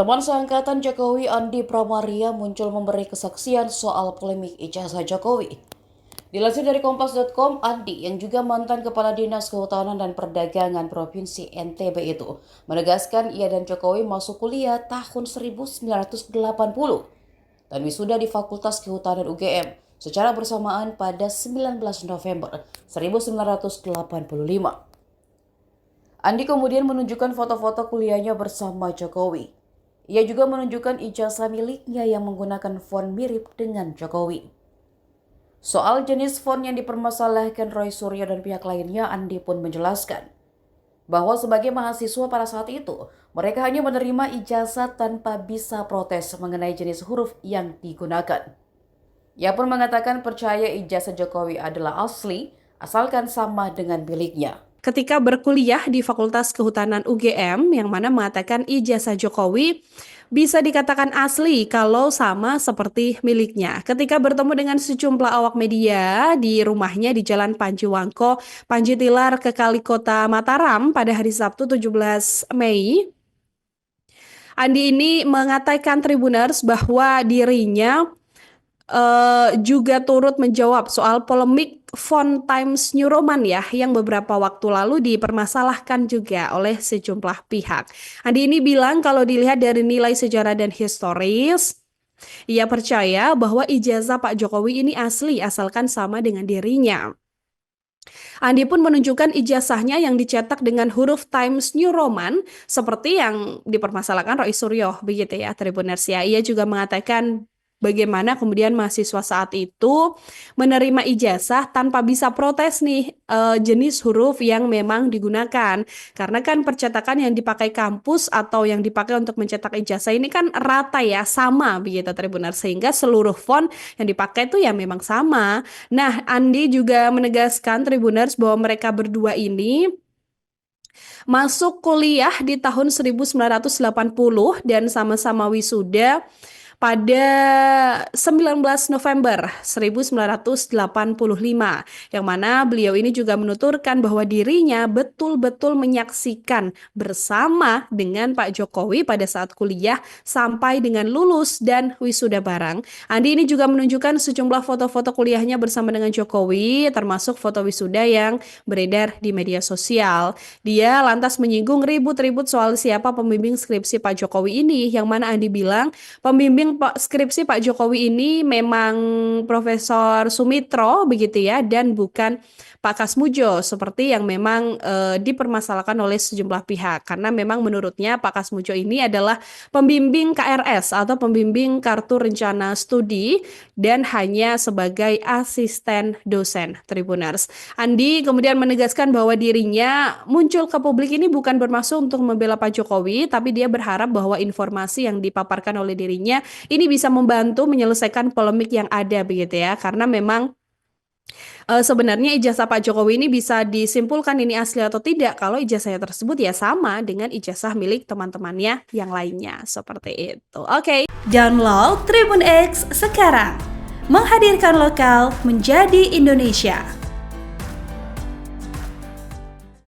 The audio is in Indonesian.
Teman seangkatan Jokowi Andi Pramaria muncul memberi kesaksian soal polemik ijazah Jokowi. Dilansir dari Kompas.com, Andi yang juga mantan Kepala Dinas Kehutanan dan Perdagangan Provinsi NTB itu menegaskan ia dan Jokowi masuk kuliah tahun 1980 dan wisuda di Fakultas Kehutanan UGM secara bersamaan pada 19 November 1985. Andi kemudian menunjukkan foto-foto kuliahnya bersama Jokowi. Ia juga menunjukkan ijazah miliknya yang menggunakan font mirip dengan Jokowi. Soal jenis font yang dipermasalahkan Roy Suryo dan pihak lainnya, Andi pun menjelaskan bahwa sebagai mahasiswa pada saat itu, mereka hanya menerima ijazah tanpa bisa protes mengenai jenis huruf yang digunakan. Ia pun mengatakan percaya ijazah Jokowi adalah asli, asalkan sama dengan miliknya. Ketika berkuliah di Fakultas Kehutanan UGM, yang mana mengatakan ijazah Jokowi bisa dikatakan asli kalau sama seperti miliknya. Ketika bertemu dengan sejumlah awak media di rumahnya di Jalan Panji Wangko, Panji Tilar, Kekali Kota Mataram pada hari Sabtu 17 Mei, Andi ini mengatakan Tribuners bahwa dirinya juga turut menjawab soal polemik font Times New Roman ya, yang beberapa waktu lalu dipermasalahkan juga oleh sejumlah pihak. Andi ini bilang kalau dilihat dari nilai sejarah dan historis, ia percaya bahwa ijazah Pak Jokowi ini asli asalkan sama dengan dirinya. Andi pun menunjukkan ijazahnya yang dicetak dengan huruf Times New Roman seperti yang dipermasalahkan Roy Suryo begitu ya, Tribuners ya. Ia juga mengatakan bagaimana kemudian mahasiswa saat itu menerima ijazah tanpa bisa protes nih jenis huruf yang memang digunakan. Karena kan percetakan yang dipakai kampus atau yang dipakai untuk mencetak ijazah ini kan rata ya, sama begitu Tribuners. Sehingga seluruh font yang dipakai itu ya memang sama. Nah, Andi juga menegaskan Tribuners bahwa mereka berdua ini masuk kuliah di tahun 1980 dan sama-sama wisuda pada 19 November 1985, yang mana beliau ini juga menuturkan bahwa dirinya betul-betul menyaksikan bersama dengan Pak Jokowi pada saat kuliah sampai dengan lulus dan wisuda bareng. Andi ini juga menunjukkan sejumlah foto-foto kuliahnya bersama dengan Jokowi, termasuk foto wisuda yang beredar di media sosial. Dia lantas menyinggung ribut-ribut soal siapa pembimbing skripsi Pak Jokowi ini, yang mana Andi bilang pembimbing skripsi Pak Jokowi ini memang Profesor Sumitro begitu ya, dan bukan Pak Kasmujo seperti yang memang dipermasalahkan oleh sejumlah pihak, karena memang menurutnya Pak Kasmujo ini adalah pembimbing KRS atau pembimbing kartu rencana studi dan hanya sebagai asisten dosen Tribuners. Andi kemudian menegaskan bahwa dirinya muncul ke publik ini bukan bermaksud untuk membela Pak Jokowi, tapi dia berharap bahwa informasi yang dipaparkan oleh dirinya ini bisa membantu menyelesaikan polemik yang ada begitu ya, karena memang sebenarnya ijazah Pak Jokowi ini bisa disimpulkan ini asli atau tidak kalau ijazahnya tersebut ya sama dengan ijazah milik teman-temannya yang lainnya, seperti itu. Oke. Download Tribun X sekarang, menghadirkan lokal menjadi Indonesia.